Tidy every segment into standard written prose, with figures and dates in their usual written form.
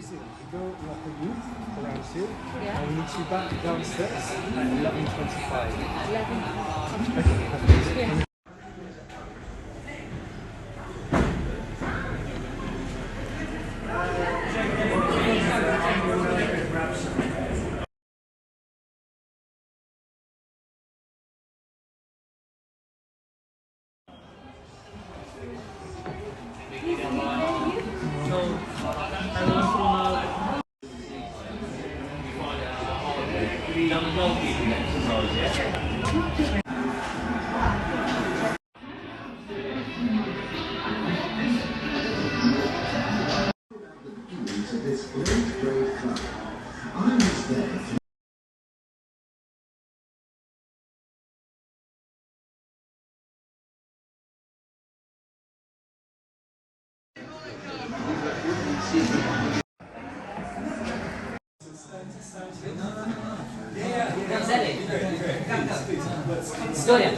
see, you go like a youth around here, Yeah. and we need you back downstairs at 11:25. 11. This great club. I was there. Storia.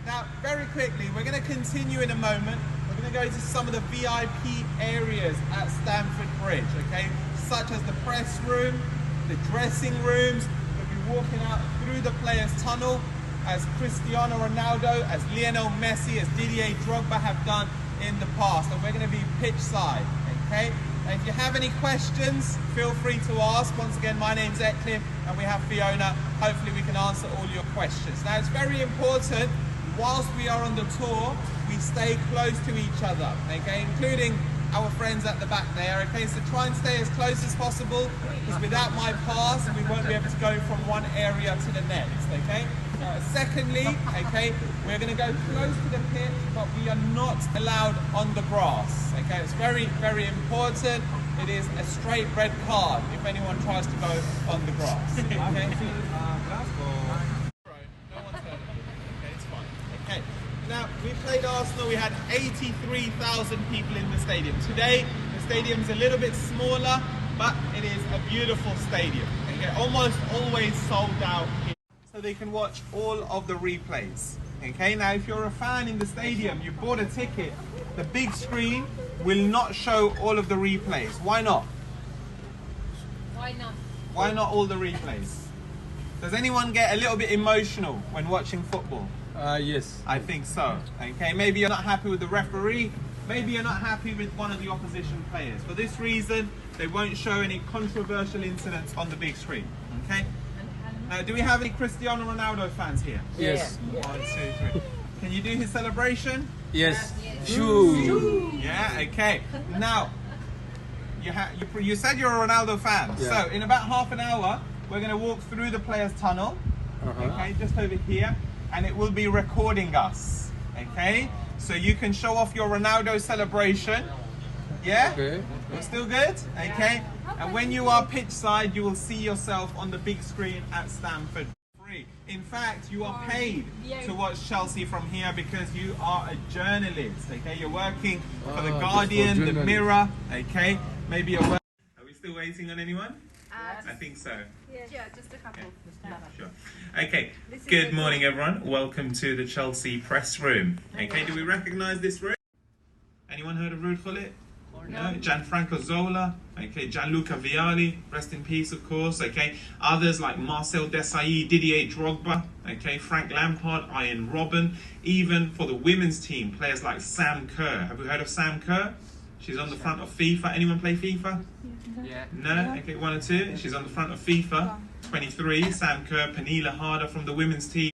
Now, very quickly, we're going to continue in a moment. We're going to go to some of the VIP areas at Stamford Bridge, okay? Such as the press room, the dressing rooms. We'll be walking out through the players' tunnel as Cristiano Ronaldo, as Lionel Messi, as Didier Drogba have done in the past. And we're going to be pitch side, okay? And if you have any questions, feel free to ask. Once again, my name's Eklif and we have Fiona. Hopefully we can answer all your questions. Now, it's very important, whilst we are on the tour, we stay close to each other, okay, including our friends at the back there, okay, so try and stay as close as possible, because without my pass, we won't be able to go from one area to the next, okay. Secondly, okay, we're going to go close to the pitch, but we are not allowed on the grass, okay, it's very, very important. It is a straight red card if anyone tries to go on the grass, okay. Now, we played Arsenal, we had 83,000 people in the stadium. Today, the stadium's a little bit smaller, but it is a beautiful stadium. Okay, almost always sold out here. So they can watch all of the replays. Okay, now if you're a fan in the stadium, you bought a ticket, the big screen will not show all of the replays. Why not? Why not? Why not all the replays? Does anyone get a little bit emotional when watching football? Yes. I think so. Okay, maybe you're not happy with the referee, maybe you're not happy with one of the opposition players. For this reason, they won't show any controversial incidents on the big screen. Okay? Now, do we have any Cristiano Ronaldo fans here? Yes. 1, 2, 3. Can you do his celebration? Yes. Shoo. Yeah, okay. Now, you said you're a Ronaldo fan. Yeah. So, in about half an hour, we're going to walk through the players' tunnel. Okay, just over here. And it will be recording us, okay? So you can show off your Ronaldo celebration, yeah? Okay. We're still good, okay? And when you are pitch side, you will see yourself on the big screen at Stamford. Free. In fact, you are paid to watch Chelsea from here because you are a journalist, okay? You're working for The Guardian, The Mirror, okay? Maybe you're Are we still waiting on anyone? I think so. Yeah, just a couple. Yeah, sure. Okay, good morning everyone. Welcome to the Chelsea press room. Okay, do we recognise this room? Anyone heard of Rudkhulit? No. Gianfranco Zola, okay, Gianluca Vialli, rest in peace of course, okay. Others like Marcel Desailly, Didier Drogba, okay, Frank Lampard, Ian Robben. Even for the women's team, players like Sam Kerr. Have you heard of Sam Kerr? She's on the front of FIFA. Anyone play FIFA? Yeah. No? Okay, 1 or 2. She's on the front of FIFA. 23, Sam Kerr, Pernilla Harder from the women's team.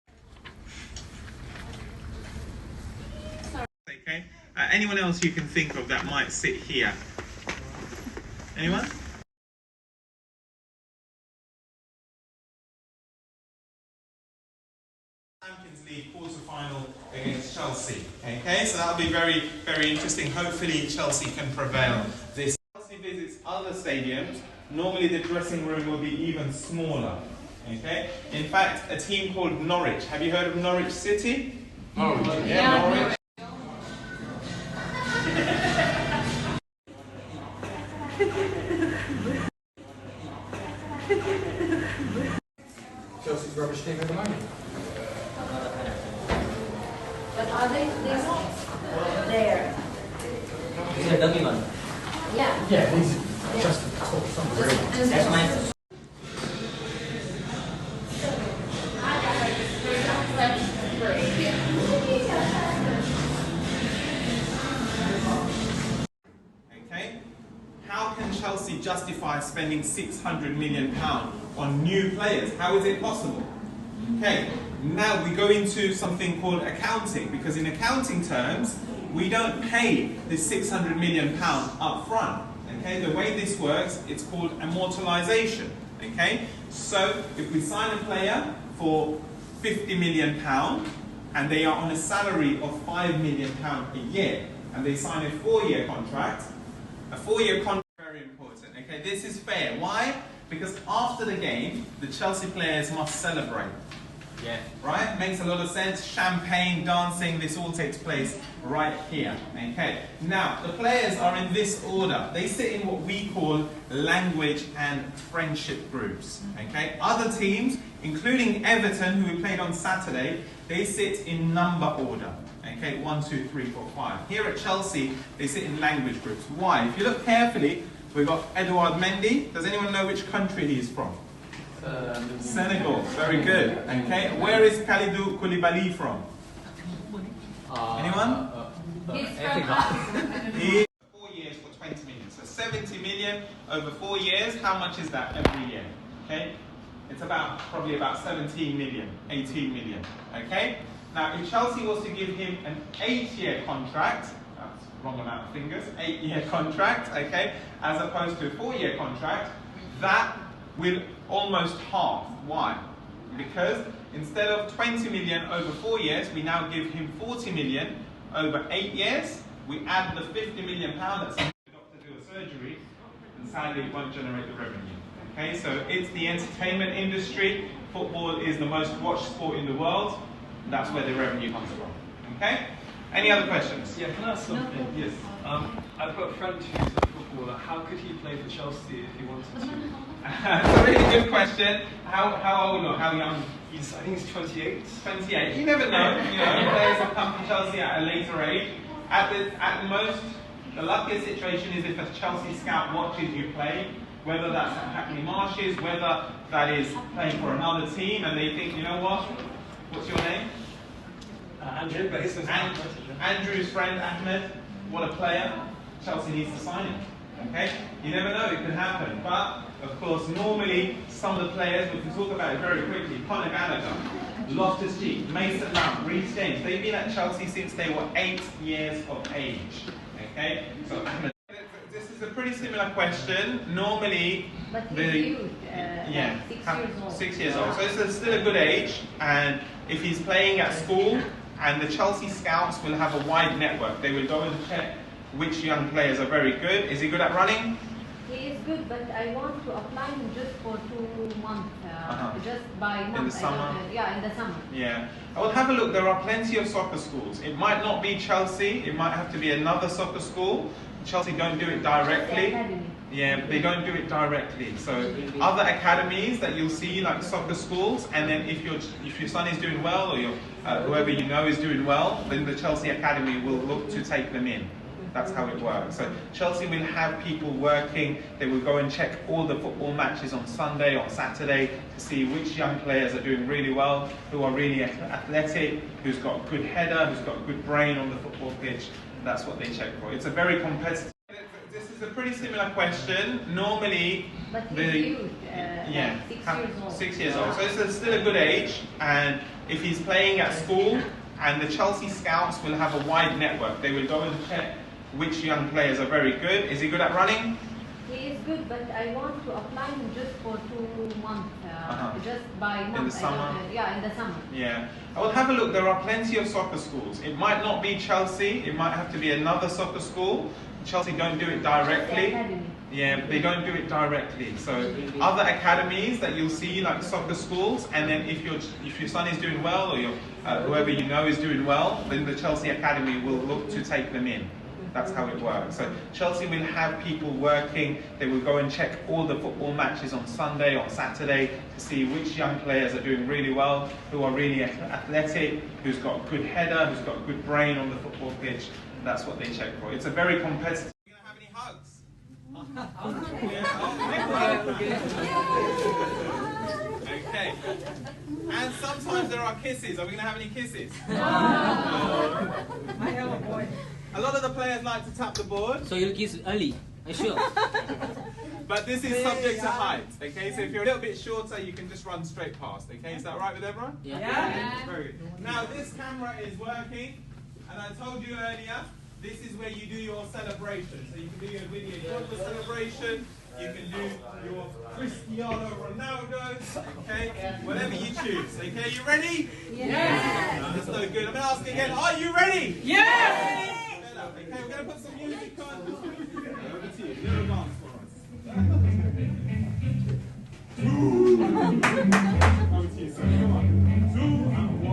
Okay. Anyone else you can think of that might sit here? Anyone? Champions League quarter-final against Chelsea. Okay, so that'll be very, very interesting. Hopefully Chelsea can prevail. This Chelsea visits other stadiums. Normally the dressing room will be even smaller. Okay, in fact, a team called Norwich. Have you heard of Norwich City? Norwich. Yeah, Norwich. Chelsea's rubbish team at the moment. But are they not there? These are dummy ones. Yeah. Yeah, these are just some real ones. That's mine. Okay, how can Chelsea justify spending £600 million on new players? How is it possible? Okay, now we go into something called accounting, because in accounting terms, we don't pay this £600 million up front. Okay, the way this works, it's called amortization. Okay, so if we sign a player for £50 million and they are on a salary of £5 million a year, and they sign a 4-year contract, a 4-year contract is very important. Okay, this is fair. Why? Because after the game, the Chelsea players must celebrate. Yeah. Right? Makes a lot of sense. Champagne, dancing, this all takes place right here. Okay. Now, the players are in this order. They sit in what we call language and friendship groups. Okay. Other teams, including Everton, who we played on Saturday, they sit in number order. Okay. 1, 2, 3, 4, 5. Here at Chelsea, they sit in language groups. Why? If you look carefully, we've got Edouard Mendy. Does anyone know which country he is from? Senegal, very good. Okay, where is Kalidou Koulibaly from? Anyone? He's from Africa. He 4 years for 20 million. So 70 million over 4 years. How much is that every year? Okay, it's probably about 17 million, 18 million. Okay. Now, if Chelsea was to give him an 8-year contract, that's the wrong amount of fingers. 8-year contract. Okay, as opposed to a 4-year contract, that will almost half. Why? Because instead of 20 million over 4 years, we now give him 40 million over 8 years. We add the 50 million that's the doctor do a surgery, and sadly it won't generate the revenue. Okay, so it's the entertainment industry. Football is the most watched sport in the world. That's where the revenue comes from. Okay? Any other questions? Yeah, can I ask something? Yes. I've got a friend who's a footballer. How could he play for Chelsea if he wanted to? That's a really good question. How old or how young? I think he's 28. 28. You never know. You know, players have come to Chelsea at a later age. At most, the luckiest situation is if a Chelsea scout watches you play, whether that's at Hackney Marshes, whether that is playing for another team, and they think, you know what? What's your name? Andrew, but his name's Andrew's friend Ahmed. What a player. Chelsea needs to sign him. Okay? You never know, it could happen. But, of course, normally some of the players, we can talk about it very quickly. Conor Gallagher, Loftus-Cheek, Mason Mount, Reece James. They've been at Chelsea since they were 8 years of age. Okay? So, Ahmed. This is a pretty similar question. Normally, But he's huge, yeah, 6 years old. 6 years old. So it's still a good age. And if he's playing at school, and the Chelsea scouts will have a wide network, they will go and check which young players are very good. Is he good at running? He is good, but I want to apply him just for 2 months, just by month. In the summer? Yeah, in the summer. Yeah. I will have a look. There are plenty of soccer schools. It might not be Chelsea. It might have to be another soccer school. Chelsea don't do it directly. Yeah, they don't do it directly. So other academies that you'll see, like soccer schools, and then if your son is doing well, or whoever you know is doing well, then the Chelsea academy will look to take them in. That's how it works. So Chelsea will have people working. They will go and check all the football matches on Sunday, on Saturday, to see which young players are doing really well, who are really athletic, who's got a good header, who's got a good brain on the football pitch. That's what they check for. It's a very competitive. This is a pretty similar question. Normally, But he's huge, yeah, 6 years old. 6 years old. So it's still a good age. And if he's playing at school, and the Chelsea scouts will have a wide network, they will go and check which young players are very good. Is he good at running? He He is good, but I want to apply him just for 2 months, just by month. In the summer? Yeah, in the summer. Yeah. I will have a look. There are plenty of soccer schools. It might not be Chelsea. It might have to be another soccer school. Chelsea don't do it directly. Yeah, they don't do it directly. So other academies that you'll see, like soccer schools, and then if your son is doing well, or whoever you know is doing well, then the Chelsea Academy will look to take them in. That's how it works. So Chelsea will have people working. They will go and check all the football matches on Sunday, on Saturday, to see which young players are doing really well, who are really athletic, who's got a good header, who's got a good brain on the football pitch. That's what they check for. It's a very competitive. Are you going to have any hugs? Okay. And sometimes there are kisses. Are we going to have any kisses? I have a boy. A lot of the players like to tap the board. So you'll kiss early, are you sure? But this is subject to height, okay? So if you're a little bit shorter, you can just run straight past, okay? Is that right with everyone? Yeah. Very good. Now this camera is working, and I told you earlier, this is where you do your celebration. So you can do your video your celebration, you can do your Cristiano Ronaldo, okay? Whatever you choose, okay? You ready? Yes. No, that's no good. I'm going to ask again, are you ready? Yes. Okay, we're going to put some music on. Over to you. Little dance for us. Over to you, sir. Come on. 2 and 1.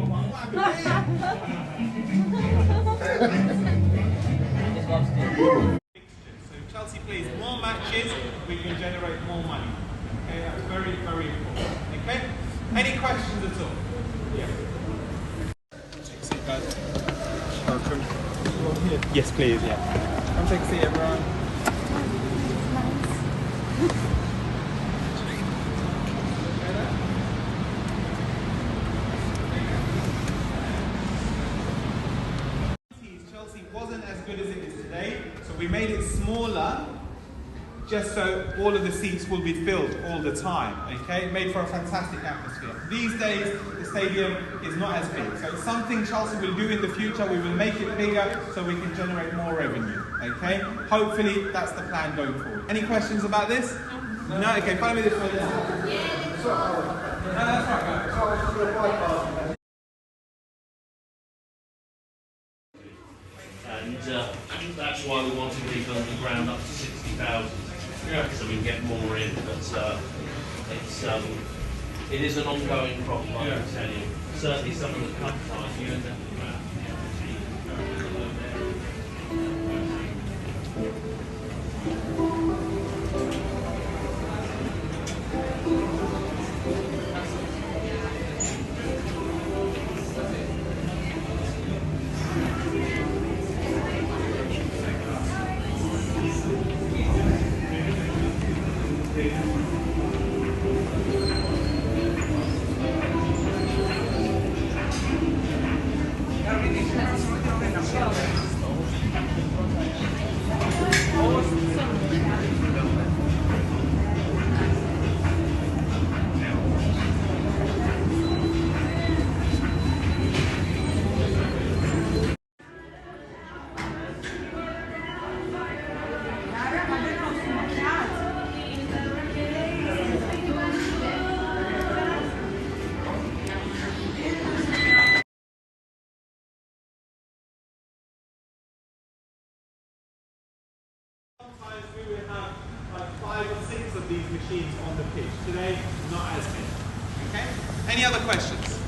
So Chelsea plays more matches, we can generate more money. Okay, that's very, very important. Okay? Any questions at all? Yeah. Yes, please, yeah. Come take a seat, everyone. Chelsea wasn't as good as it is today, so we made it smaller just so all of the seats will be filled all the time, okay? It made for a fantastic atmosphere. These days, the stadium is not as big, so it's something Chelsea will do in the future. We will make it bigger so we can generate more revenue, okay? Hopefully, that's the plan going forward. Any questions about this? No? Okay, follow me this way. No, that's right, guys. And that's why we want to leave underground up to 60,000. Yeah. So we can get more in, but it is an ongoing problem, I can tell you. Certainly some of the cup ties you end up with that. Sometimes we will have like 5 or 6 of these machines on the pitch. Today, not as many. Okay? Any other questions?